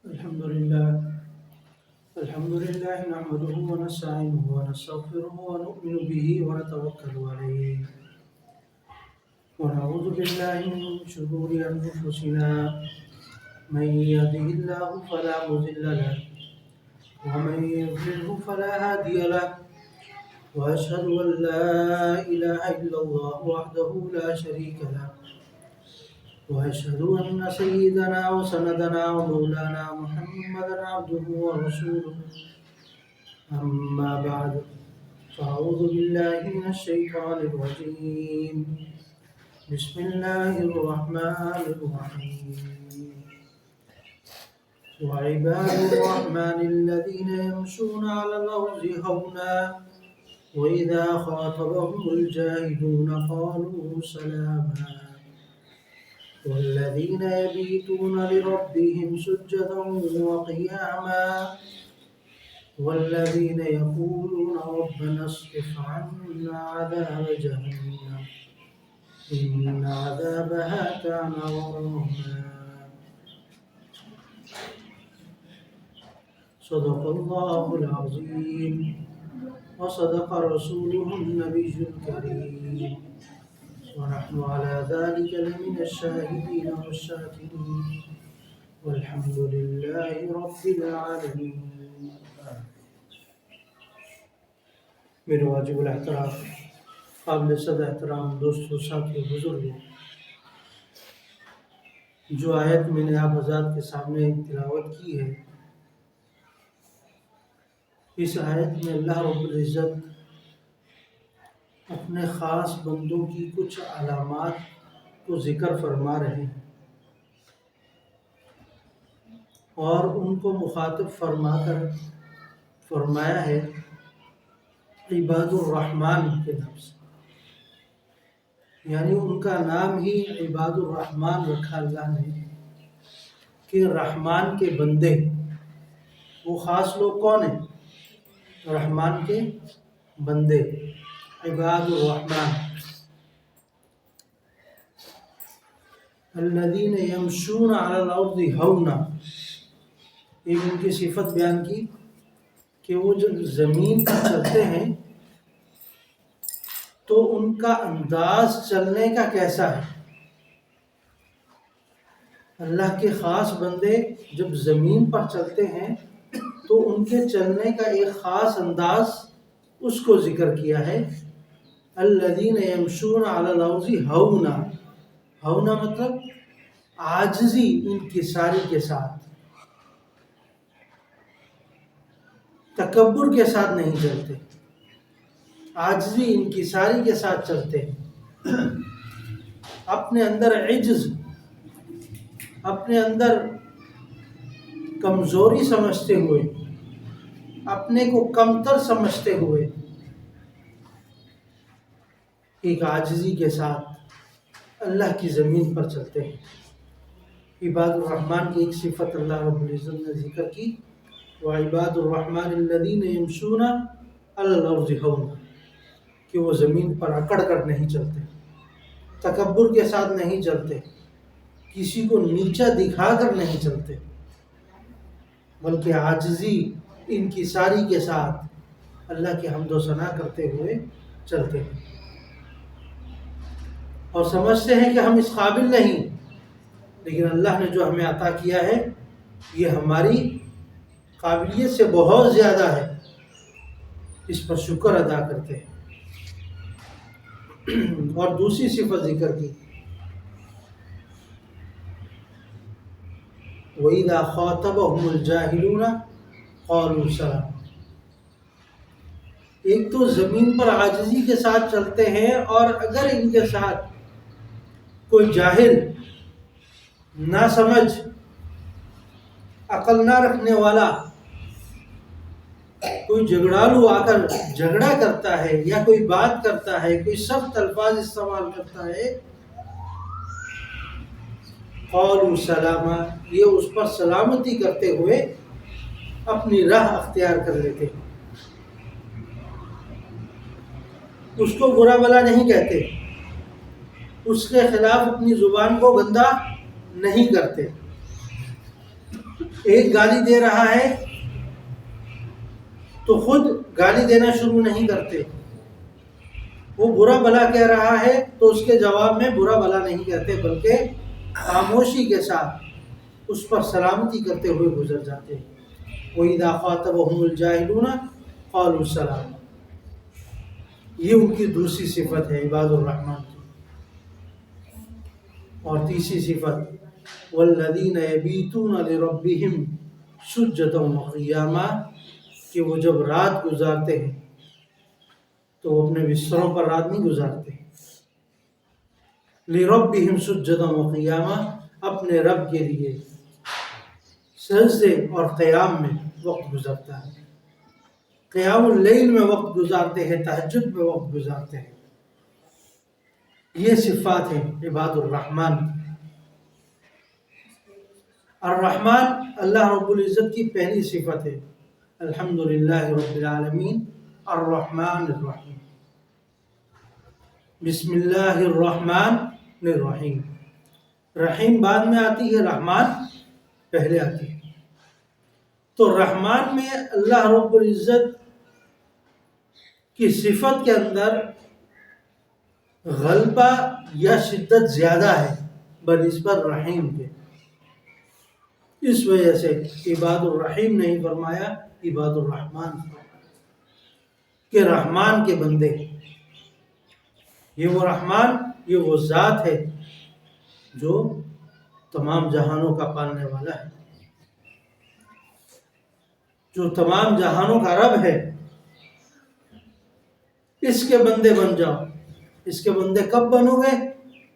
الحمد لله نحمده ونستعينه ونستغفره ونؤمن به ونتوكل عليه ونعوذ بالله من شرور أنفسنا من يهده الله فلا مضل له ومن يضلله فلا هادي له وأشهد أن لا إله إلا الله وحده لا شريك له وأشهد أن سيدنا وسندنا ومولانا محمدا عبده ورسوله أما بعد فأعوذ بالله من الشيطان الرجيم بسم الله الرحمن الرحيم وعباد الرحمن الذين يمشون على الأرض هونا وإذا خاطبهم الجاهلون قالوا سلاما والذين يبيتون لربهم سجدا وقياما والذين يقولون ربنا اصرف عنا عذاب جهنم إن عذابها كان غراما صدق الله العظيم وصدق رسوله النبي الكريم ونحن على ذلك لمن الشاهدين والشاكرين والحمد لله رب العالمين. میرے واجب الاحترام قابل صد احترام دوستوں ساتھیوں بزرگوں، جو آیت میں نے آپ حضرات کے سامنے تلاوت کی ہے، اس آیت میں اللہ رب العزت اپنے خاص بندوں کی کچھ علامات کو ذکر فرما رہے ہیں اور ان کو مخاطب فرما کر فرمایا ہے عباد الرحمن کے نام سے، یعنی ان کا نام ہی عباد الرحمن رکھا اللہ نے کہ رحمان کے بندے۔ وہ خاص لوگ کون ہیں؟ رحمان کے بندے، عباد الرحمن الذین یمشون علی الارض ہونا۔ ایک ان کی صفت بیان کی کہ وہ جب زمین پر چلتے ہیں تو ان کا انداز چلنے کا کیسا ہے۔ اللہ کے خاص بندے جب زمین پر چلتے ہیں تو ان کے چلنے کا ایک خاص انداز اس کو ذکر کیا ہے۔ الذین یمشون علی الارض ہونا، ہونا مطلب عاجزی، انکساری کے ساتھ، تکبر کے ساتھ نہیں چلتے، عاجزی انکساری کے ساتھ چلتے ہیں، اپنے اندر عجز، اپنے اندر کمزوری سمجھتے ہوئے، اپنے کو کمتر سمجھتے ہوئے ایک عاجزی کے ساتھ اللہ کی زمین پر چلتے ہیں۔ عباد الرحمن کی ایک صفت اللہ رب العزت نے ذکر کی، وعباد الرحمن الذین یمشون علی الارض ہونا، کہ وہ زمین پر اکڑ کر نہیں چلتے، تکبر کے ساتھ نہیں چلتے، کسی کو نیچا دکھا کر نہیں چلتے، بلکہ عاجزی انکساری کے ساتھ اللہ کی حمد و ثنا کرتے ہوئے چلتے ہیں، اور سمجھتے ہیں کہ ہم اس قابل نہیں، لیکن اللہ نے جو ہمیں عطا کیا ہے یہ ہماری قابلیت سے بہت زیادہ ہے، اس پر شکر ادا کرتے ہیں۔ اور دوسری صفت ذکر کی، وَإِذَا خَاطَبَهُمُ الْجَاهِلُونَ قَالُوا سَلَامًا۔ ایک تو زمین پر عاجزی کے ساتھ چلتے ہیں، اور اگر ان کے ساتھ کوئی جاہل، نہ سمجھ، عقل نہ رکھنے والا، کوئی جھگڑالو آ کر جھگڑا کرتا ہے یا کوئی بات کرتا ہے، کوئی سخت الفاظ استعمال کرتا ہے، قالوا سلاما، یہ اس پر سلامتی کرتے ہوئے اپنی راہ اختیار کر لیتے ہیں، اس کو برا بلا نہیں کہتے، اس کے خلاف اپنی زبان کو گندا نہیں کرتے، ایک گالی دے رہا ہے تو خود گالی دینا شروع نہیں کرتے، وہ برا بھلا کہہ رہا ہے تو اس کے جواب میں برا بھلا نہیں کہتے، بلکہ خاموشی کے ساتھ اس پر سلامتی کرتے ہوئے گزر جاتے ہیں۔ وَإِذَا خَاطَبَهُمُ الْجَاهِلُونَ قَالُوا سَلَامًا، یہ ان کی دوسری صفت ہے عباد الرحمن کی۔ اور تیسری صفت وَالَّذِينَ يَبِيتُونَ لِرَبِّهِمْ سُجَّدًا وَقِيَامًا، کہ وہ جب رات گزارتے ہیں تو وہ اپنے بستروں پر رات نہیں گزارتے، لِرَبِّهِمْ سُجَّدًا وَقِيَامًا، اپنے رب کے لیے سجدے اور قیام میں وقت گزرتا ہے، قیام اللیل میں وقت گزارتے ہیں، تہجد میں وقت گزارتے ہیں۔ یہ صفات ہیں عباد الرحمن کی۔ الرحمن اللہ رب العزت کی پہلی صفت ہے، الحمدللہ رب العالمین الرحمن الرحیم، بسم اللہ الرحمن الرحیم۔ رحیم بعد میں آتی ہے، رحمان پہلے آتی ہے۔ تو رحمان میں اللہ رب العزت کی صفت کے اندر غلبہ یا شدت زیادہ ہے بنسبت رحیم کے، اس وجہ سے عباد الرحیم نہیں فرمایا، عباد الرحمن کہ رحمان کے بندے۔ یہ وہ رحمان، یہ وہ ذات ہے جو تمام جہانوں کا پالنے والا ہے، جو تمام جہانوں کا رب ہے۔ اس کے بندے بن جاؤ۔ اس کے بندے کب بنو گے؟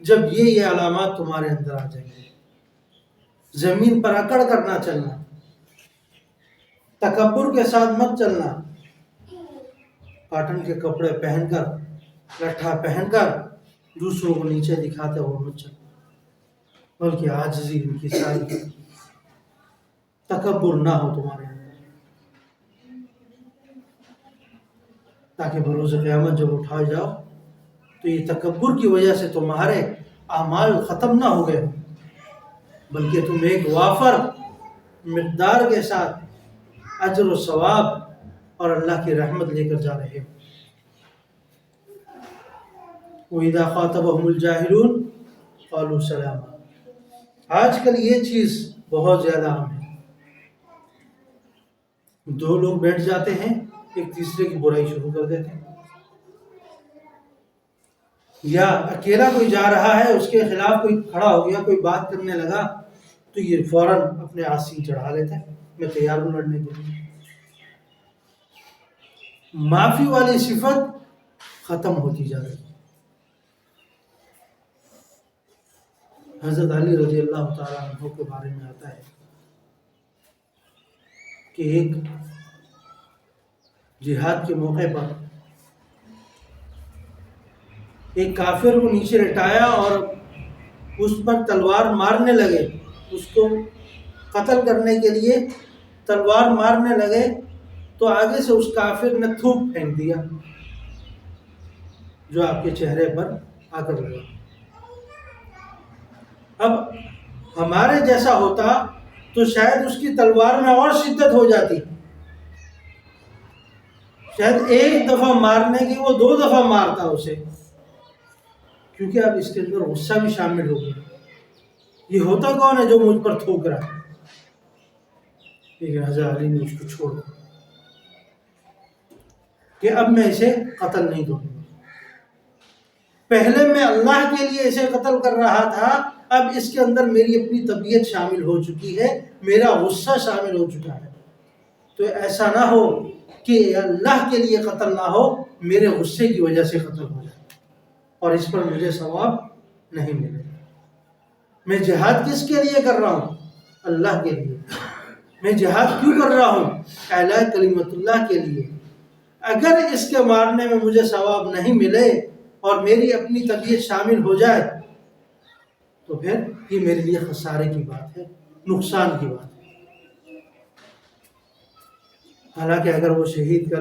جب یہ علامات تمہارے اندر آ جائیں گے۔ زمین پر اکڑ کر نہ چلنا، تکبر کے ساتھ مت چلنا، کاٹن کے کپڑے پہن کر، لٹھا پہن کر دوسروں کو نیچے دکھاتے ہو مت چلنا، بلکہ عاجزی ان کی ساری، تکبر نہ ہو تمہارے اندر، تاکہ بروز قیامت جب اٹھائے جاؤ تو یہ تکبر کی وجہ سے تمہارے اعمال ختم نہ ہو گئے، بلکہ تم ایک وافر مقدار کے ساتھ اجر و ثواب اور اللہ کی رحمت لے کر جا رہے ہو۔ وَإِذَا خَاطَبَهُمُ الْجَاهِلُونَ قَالُوا سَلَامًا۔ آج کل یہ چیز بہت زیادہ عام ہے، دو لوگ بیٹھ جاتے ہیں، ایک تیسرے کی برائی شروع کر دیتے ہیں، یا اکیلا کوئی جا رہا ہے، اس کے خلاف کوئی کھڑا ہو گیا، کوئی بات کرنے لگا تو یہ فوراً اپنے آسین چڑھا لیتا ہے، میں تیار ہوں لڑنے کے لیے۔ معافی والی صفت ختم ہوتی جا رہی ہے۔ حضرت علی رضی اللہ تعالیٰ عنہ کے بارے میں آتا ہے کہ ایک جہاد کے موقع پر ایک کافر کو نیچے لٹایا اور اس پر تلوار مارنے لگے، اس کو قتل کرنے کے لیے تلوار مارنے لگے تو آگے سے اس کافر نے تھوک پھینک دیا جو آپ کے چہرے پر آ کر لگا۔ اب ہمارے جیسا ہوتا تو شاید اس کی تلوار میں اور شدت ہو جاتی، شاید ایک دفعہ مارنے کی وہ 2 دفعہ مارتا اسے، کیونکہ اب اس کے اندر غصہ بھی شامل ہو گیا، یہ ہوتا کون ہے جو مجھ پر تھوک رہا ہے؟ لیکن حضرت علی نے اس کو چھوڑ دیا کہ اب میں اسے قتل نہیں کروں گا۔ پہلے میں اللہ کے لیے اسے قتل کر رہا تھا، اب اس کے اندر میری اپنی طبیعت شامل ہو چکی ہے، میرا غصہ شامل ہو چکا ہے، تو ایسا نہ ہو کہ اللہ کے لیے قتل نہ ہو، میرے غصے کی وجہ سے قتل ہو جائے اور اس پر مجھے ثواب نہیں ملے۔ میں جہاد کس کے لیے کر رہا ہوں؟ اللہ کے لیے۔ میں جہاد کیوں کر رہا ہوں؟ اعلیٰ کلمت اللہ کے لیے۔ اگر اس کے مارنے میں مجھے ثواب نہیں ملے اور میری اپنی طبیعت شامل ہو جائے تو پھر یہ میرے لیے خسارے کی بات ہے، نقصان کی بات ہے۔ حالانکہ اگر وہ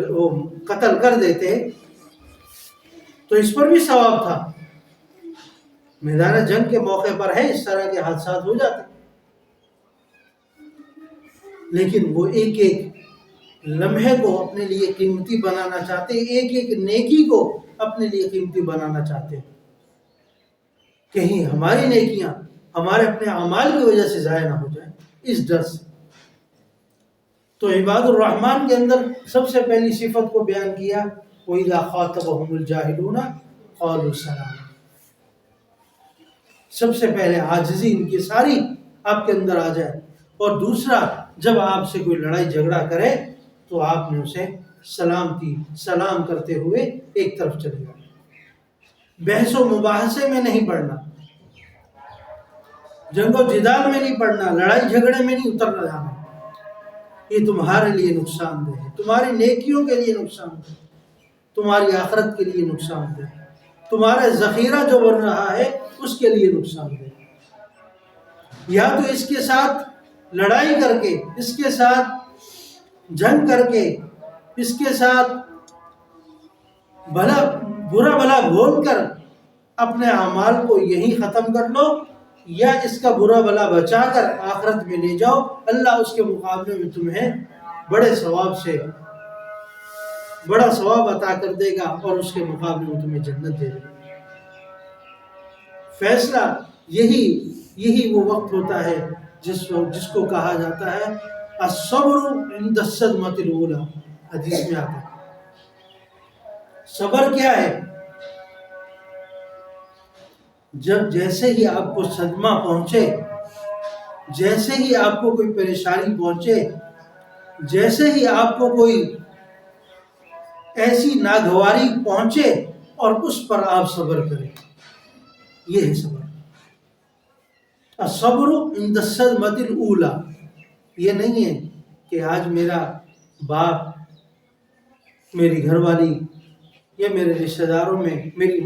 وہ قتل کر دیتے تو اس پر بھی ثواب تھا۔ میدان جنگ کے موقع پر ہے اس طرح کے حادثات ہو جاتے، لیکن وہ ایک ایک لمحے کو اپنے لیے قیمتی بنانا چاہتے ہیں، ایک ایک نیکی کو اپنے لیے قیمتی بنانا چاہتے ہیں، کہیں ہماری نیکیاں ہمارے اپنے اعمال کی وجہ سے ضائع نہ ہو جائیں، اس ڈر سے۔ تو عباد الرحمن کے اندر سب سے پہلی صفت کو بیان کیا، وَإِذَا خَاطَبَهُمُ الْجَاهِلُونَ قَالُوا سَلَامًا۔ سب سے پہلے عاجزی ان کی ساری آپ کے اندر آ جائے، اور دوسرا جب آپ سے کوئی لڑائی جھگڑا کرے تو آپ نے اسے سلام کرتے ہوئے ایک طرف چلے جائیں، بحث و مباحثے میں نہیں پڑنا، جنگ و جدال میں نہیں پڑنا، لڑائی جھگڑے میں نہیں اترنا جانا۔ یہ تمہارے لیے نقصان دہ ہے، تمہاری نیکیوں کے لیے نقصان دہ، تمہاری آخرت کے لیے نقصان دہ، تمہارا ذخیرہ جو بن رہا ہے اس کے لیے نقصان دہ۔ یا تو اس کے ساتھ لڑائی کر کے، اس کے ساتھ جنگ کر کے، اس کے ساتھ برا بھلا بول کر اپنے اعمال کو یہیں ختم کر لو، یا اس کا برا بھلا بچا کر آخرت میں لے جاؤ، اللہ اس کے مقابلے میں تمہیں بڑے ثواب سے بڑا ثواب عطا کر دے گا، اور اس کے مقابلے میں تمہیں جنت دے دے گا۔ فیصلہ یہی وہ وقت ہوتا ہے جس کو کہا جاتا ہے الصبر عند الصدمۃ الاولی، حدیث میں آتا ہے۔ صبر کیا ہے؟ جب جیسے ہی آپ کو صدمہ پہنچے، جیسے ہی آپ کو کوئی پریشانی پہنچے، جیسے ہی آپ کو کوئی ایسی ناگواری پہنچے، اور اس پر آپ صبر کریں، یہ ہے صبر۔ الصبر عند الصدمۃ الاولی، یہ نہیں ہے کہ آج میرا باپ، میری گھر والی، یا میرے رشتہ داروں میں میری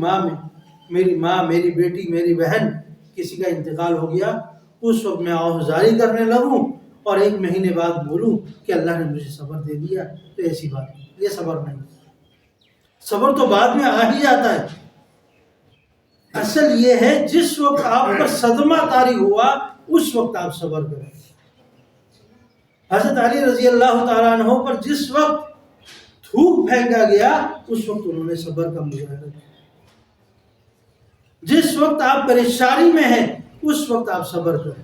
ماں، میری بیٹی، میری بہن کسی کا انتقال ہو گیا، اس وقت میں آہوازاری کرنے لگوں اور 1 مہینے بعد بولوں کہ اللہ نے مجھے صبر دے دیا، تو ایسی بات نہیں، یہ صبر نہیں۔ صبر تو بعد میں آ ہی جاتا ہے۔ اصل یہ ہے جس وقت آپ پر صدمہ طاری ہوا اس وقت آپ صبر کریں۔ حضرت علی رضی اللہ تعالیٰ عنہ پر جس وقت تھوک پھینکا گیا اس وقت انہوں نے صبر کا مظاہرہ کیا۔ جس وقت آپ پریشانی میں ہیں اس وقت آپ صبر کریں،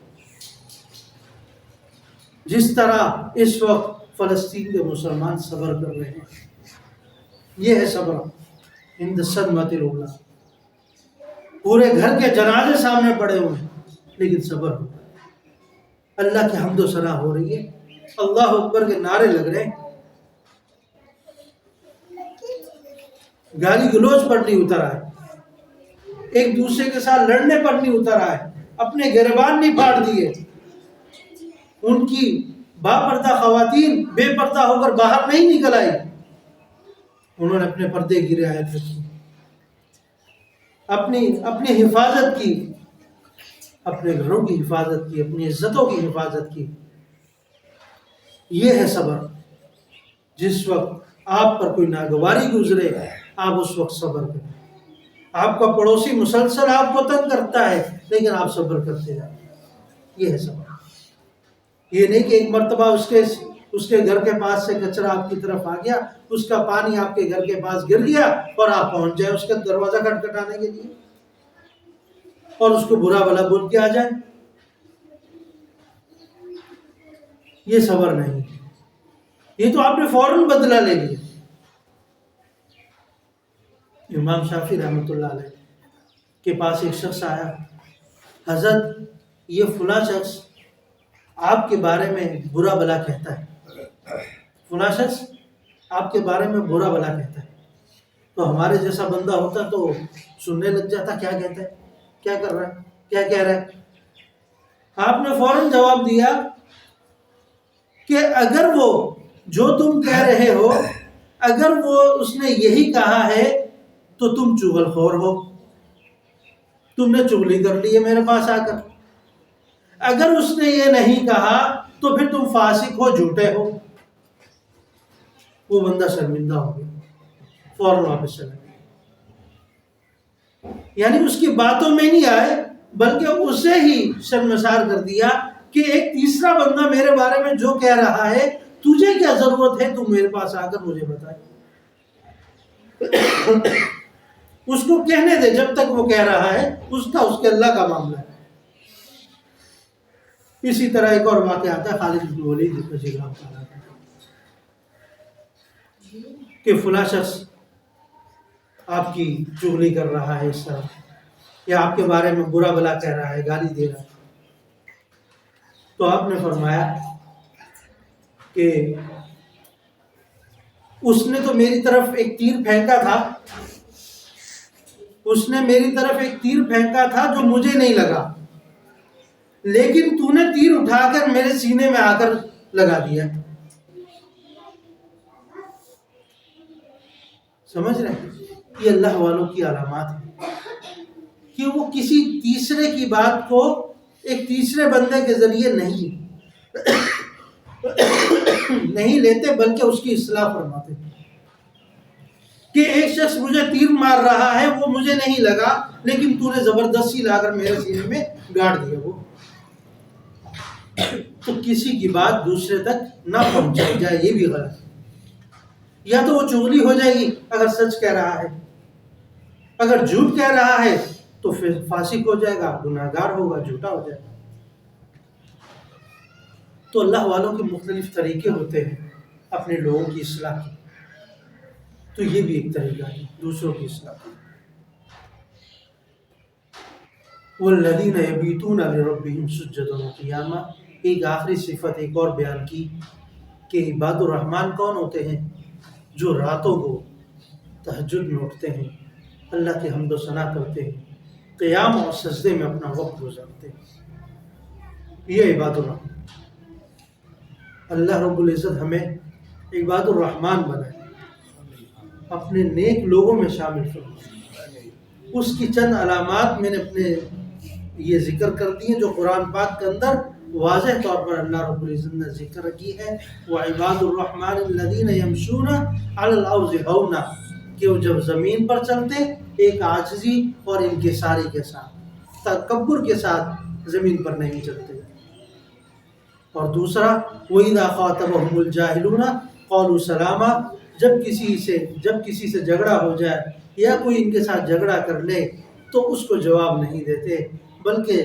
جس طرح اس وقت فلسطین کے مسلمان صبر کر رہے ہیں۔ یہ ہے صبر عند الصدمۃ الاولی۔ پورے گھر کے جنازے سامنے پڑے ہوئے ہیں لیکن صبر ہو، اللہ کی حمد و ثنا ہو رہی ہے، اللہ اکبر کے نعرے لگ رہے ہیں، گالی گلوچ پر نہیں اتر آئے، ایک دوسرے کے ساتھ لڑنے پر نہیں اتر آئے، اپنے گریبان نہیں پھاڑ دیے، ان کی باپردہ خواتین بے پردہ ہو کر باہر نہیں نکل آئی، انہوں نے اپنے پردے کی رعایت رکھی، اپنی حفاظت کی، اپنے گھروں کی حفاظت کی، اپنی عزتوں کی حفاظت کی۔ یہ ہے صبر۔ جس وقت آپ پر کوئی ناگواری گزرے آپ اس وقت صبر کریں۔ آپ کا پڑوسی مسلسل آپ کو تنگ کرتا ہے لیکن آپ صبر کرتے جائیں، یہ ہے صبر۔ یہ نہیں کہ ایک مرتبہ اس کے گھر کے پاس سے کچرا آپ کی طرف آ گیا، اس کا پانی آپ کے گھر کے پاس گر گیا اور آپ پہنچ جائیں اس کا دروازہ کھٹکھٹانے کے لیے اور اس کو برا بھلا بول کے آ جائیں، یہ صبر نہیں، یہ تو آپ نے فوراً بدلہ لے لیا۔ امام شافعی رحمۃ اللہ علیہ کے پاس ایک شخص آیا، حضرت یہ فلاں شخص آپ کے بارے میں برا بھلا کہتا ہے، فلاں شخص آپ کے بارے میں برا بھلا کہتا ہے، تو ہمارے جیسا بندہ ہوتا تو سننے لگ جاتا، کیا کہتا ہے، کیا کر رہا ہے، کیا کہہ رہا ہے۔ آپ نے فوراً جواب دیا کہ اگر وہ جو تم کہہ رہے ہو، اگر وہ اس نے یہی کہا ہے تو تم چغل خور ہو، تم نے چغلی کر لی ہے میرے پاس آ کر، اگر اس نے یہ نہیں کہا تو پھر تم فاسق ہو، جھوٹے ہو۔ وہ بندہ شرمندہ ہو گیا، فوراً واپس چلا گیا، یعنی اس کی باتوں میں نہیں آئے بلکہ اسے ہی شرمسار کر دیا کہ ایک تیسرا بندہ میرے بارے میں جو کہہ رہا ہے تجھے کیا ضرورت ہے تو میرے پاس آ کر مجھے بتائے. اس کو کہنے دے جب تک وہ کہہ رہا ہے اس کے اللہ کا معاملہ ہے. اسی طرح ایک اور واقعہ آتا ہے خالد بن ولید رضی اللہ تعالیٰ عنہ کہ فلاں شخص آپ کی چغلی کر رہا ہے اس طرح یا آپ کے بارے میں برا بلا کہہ رہا ہے، گالی دے رہا ہے. تو آپ نے فرمایا کہ اس نے تو میری طرف ایک تیر پھینکا تھا، اس نے میری طرف ایک تیر پھینکا تھا جو مجھے نہیں لگا، لیکن تو نے تیر اٹھا کر میرے سینے میں آ کر لگا دیا. سمجھ رہے ہیں؟ یہ اللہ والوں کی علامات ہے کہ وہ کسی تیسرے کی بات کو ایک تیسرے بندے کے ذریعے نہیں لیتے بلکہ اس کی اصلاح فرماتے ہیں. کہ ایک شخص مجھے تیر مار رہا ہے، وہ مجھے نہیں لگا لیکن تو نے زبردستی لا کر میرے سینے میں گاڑ دیا. وہ تو کسی کی بات دوسرے تک نہ پہنچائی جائے، یہ بھی غلط ہے. یا تو وہ چغلی ہو جائے گی اگر سچ کہہ رہا ہے، اگر جھوٹ کہہ رہا ہے تو پھر فاسق ہو جائے گا، گناہگار ہوگا، جھوٹا ہو جائے گا. تو اللہ والوں کے مختلف طریقے ہوتے ہیں اپنے لوگوں کی اصلاح کی. تو یہ بھی ایک طریقہ ہے دوسروں کی اصلاح کی. والذین یبیتون لربہم سجدا وقیاما. ایک آخری صفت ایک اور بیان کی کہ عباد الرحمن کون ہوتے ہیں؟ جو راتوں کو تہجد میں اٹھتے ہیں، اللہ کی حمد و ثنا کرتے ہیں، قیام اور سجدے میں اپنا وقت گزارتے ہیں. یہ عباد الرحمن. اللہ رب العزت ہمیں عباد الرحمن بنائے، اپنے نیک لوگوں میں شامل فرمائے. اس کی چند علامات میں نے اپنے یہ ذکر کر دی ہیں جو قرآن پاک کے اندر واضح طور پر اللہ رب العزت نے ذکر کی ہے. وَعِبَادُ الرَّحْمَنِ الَّذِينَ يَمْشُونَ عَلَى الْأَرْضِ هَوْنًا. کہ وہ جب زمین پر چلتے ایک عاجزی اور انکساری کے ساتھ، تکبر کے ساتھ زمین پر نہیں چلتے. اور دوسرا وَإِذَا خَاطَبَهُمُ الْجَاهِلُونَ قَالُوا سَلَامًا. جب کسی سے جھگڑا ہو جائے یا کوئی ان کے ساتھ جھگڑا کر لے تو اس کو جواب نہیں دیتے بلکہ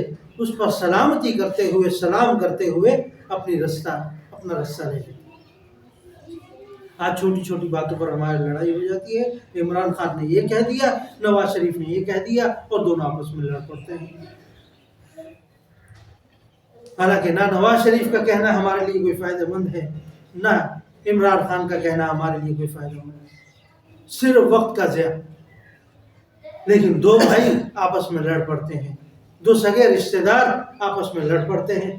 اس پر سلامتی کرتے ہوئے، سلام کرتے ہوئے اپنا رستہ لے لیتے. آج چھوٹی چھوٹی باتوں پر ہماری لڑائی ہو جاتی ہے. عمران خان نے یہ کہہ دیا، نواز شریف نے یہ کہہ دیا اور دونوں آپس میں لڑ پڑتے ہیں. حالانکہ نہ نواز شریف کا کہنا ہمارے لیے کوئی فائدہ مند ہے، نہ عمران خان کا کہنا ہمارے لیے کوئی فائدہ مند ہے، صرف وقت کا ضیاع. لیکن دو بھائی آپس میں لڑ پڑتے ہیں، دو سگے رشتہ دار آپس میں لڑ پڑتے ہیں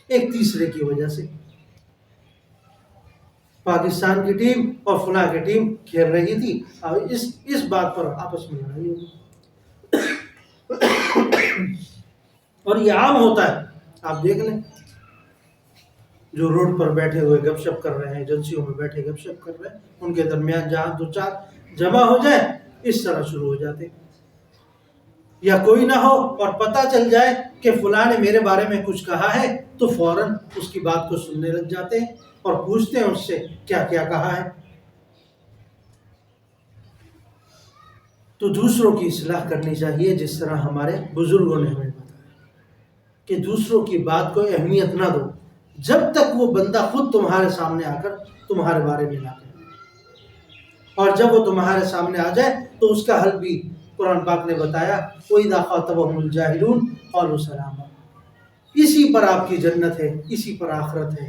ایک تیسرے کی وجہ سے. پاکستان کی ٹیم اور فلاں کی ٹیم کھیل رہی تھی اور اس بات پر آپس میں لڑائی ہوگی. اور یہ عام ہوتا ہے. آپ دیکھ لیں جو روڈ پر بیٹھے ہوئے گپ شپ کر رہے ہیں، ایجنسیوں میں بیٹھے گپ شپ کر رہے ہیں، ان کے درمیان جہاں دو چار جمع ہو جائے اس طرح شروع ہو جاتے. یا کوئی نہ ہو اور پتہ چل جائے کہ فلاں نے میرے بارے میں کچھ کہا ہے تو فوراً اس کی بات کو سننے لگ جاتے ہیں اور پوچھتے ہیں اس سے کیا کیا کہا ہے. تو دوسروں کی اصلاح کرنی چاہیے جس طرح ہمارے بزرگوں نے ہمیں بتایا کہ دوسروں کی بات کو اہمیت نہ دو جب تک وہ بندہ خود تمہارے سامنے آ کر تمہارے بارے میں نہ کہے، اور جب وہ تمہارے سامنے آ جائے تو اس کا حل بھی قرآن پاک نے بتایا. وَإِذَا خَاطَبَهُمُ الْجَاهِلُونَ قَالُوا سَلَامًا. اسی پر آپ کی جنت ہے، اسی پر آخرت ہے،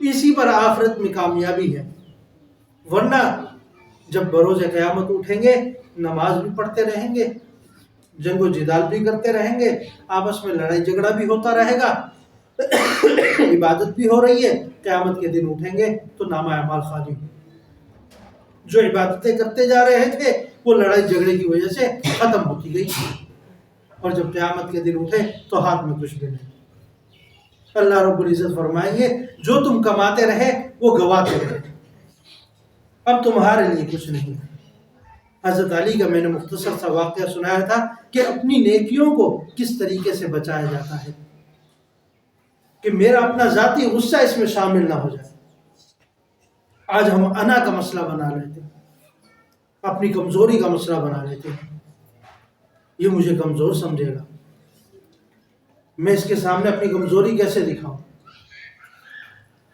اسی پر آخرت میں کامیابی ہے. ورنہ جب بروز قیامت اٹھیں گے نماز بھی پڑھتے رہیں گے، جنگ و جدال بھی کرتے رہیں گے، آپس میں لڑائی جھگڑا بھی ہوتا رہے گا، عبادت بھی ہو رہی ہے. قیامت کے دن اٹھیں گے تو نامہ اعمال خالی. جو عبادتیں کرتے جا رہے تھے وہ لڑائی جھگڑے کی وجہ سے ختم ہوتی گئی، اور جب قیامت کے دن اٹھے تو ہاتھ میں کچھ بھی نہیں. اللہ رب العزت فرمائیں گے جو تم کماتے رہے وہ گواتے رہے، اب تمہارے لیے کچھ نہیں. حضرت علی کا میں نے مختصر سا واقعہ سنایا تھا کہ اپنی نیکیوں کو کس طریقے سے بچایا جاتا ہے. کہ میرا اپنا ذاتی غصہ اس میں شامل نہ ہو جائے۔ آج ہم انا کا مسئلہ بنا لیتے ہیں، اپنی کمزوری کا مسئلہ بنا لیتے ہیں، یہ مجھے کمزور سمجھے گا، میں اس کے سامنے اپنی کمزوری کیسے دکھاؤں؟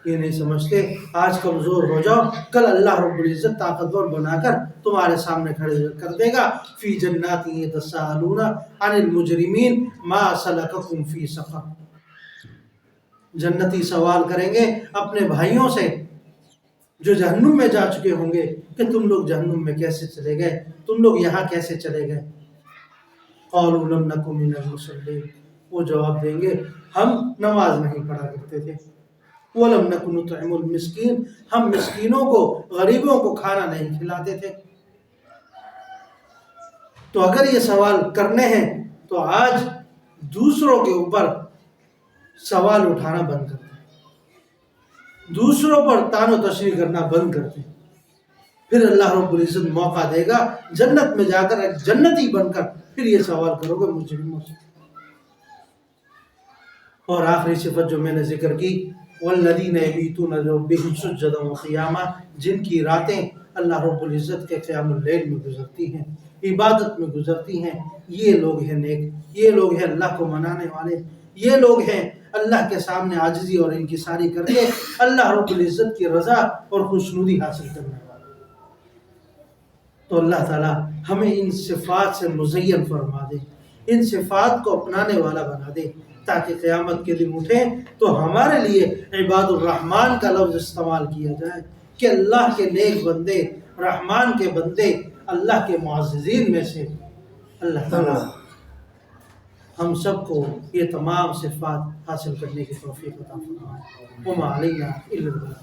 یہ نہیں سمجھتے آج کمزور ہو جاؤ، کل اللہ رب العزت طاقتور بنا کر تمہارے سامنے کھڑے کر دے گا۔ فی جنات یتساءلون عن المجرمین ما سلککم فی سقر، جنتی سوال کریں گے اپنے بھائیوں سے جو جہنم میں جا چکے ہوں گے کہ تم لوگ جہنم میں کیسے چلے گئے، تم لوگ یہاں کیسے چلے گئے؟ قالوا لم نک من المصلین، وہ جواب دیں گے ہم نماز نہیں پڑھا کرتے تھے، وَلَمْ نَكُ نُطْعِمُ الْمِسْكِينَ، ہم مسکینوں کو، غریبوں کو کھانا نہیں کھلاتے تھے۔ تو اگر یہ سوال کرنے ہیں تو آج دوسروں کے اوپر سوال اٹھانا بند کرتے ہیں، دوسروں پر طعن و تشریح کرنا بند کرتے ہیں، پھر اللہ رب العزت موقع دے گا جنت میں جا کر ایک جنتی بن کر پھر یہ سوال کرو گے مجرموں سے۔ اور آخری صفت جو میں نے ذکر کی، والذین یبیتون لربہم سجدا وقیاما، جن کی راتیں اللہ رب العزت کے قیام اللیل میں گزرتی ہیں، عبادت میں گزرتی ہیں، یہ لوگ ہیں نیک، یہ لوگ ہیں اللہ کو منانے والے، یہ لوگ ہیں اللہ کے سامنے عاجزی اور انکساری کر کے اللہ رب العزت کی رضا اور خوشنودی حاصل کرنے والے۔ تو اللہ تعالی ہمیں ان صفات سے مزین فرما دے، ان صفات کو اپنانے والا بنا دے، تاکہ قیامت کے دن اٹھیں تو ہمارے لیے عباد الرحمن کا لفظ استعمال کیا جائے کہ اللہ کے نیک بندے، رحمان کے بندے، اللہ کے معززین میں سے۔ اللہ تعالیٰ ہم سب کو یہ تمام صفات حاصل کرنے کی توفیق عطا فرمائے۔ وما علینا الا البلاغ۔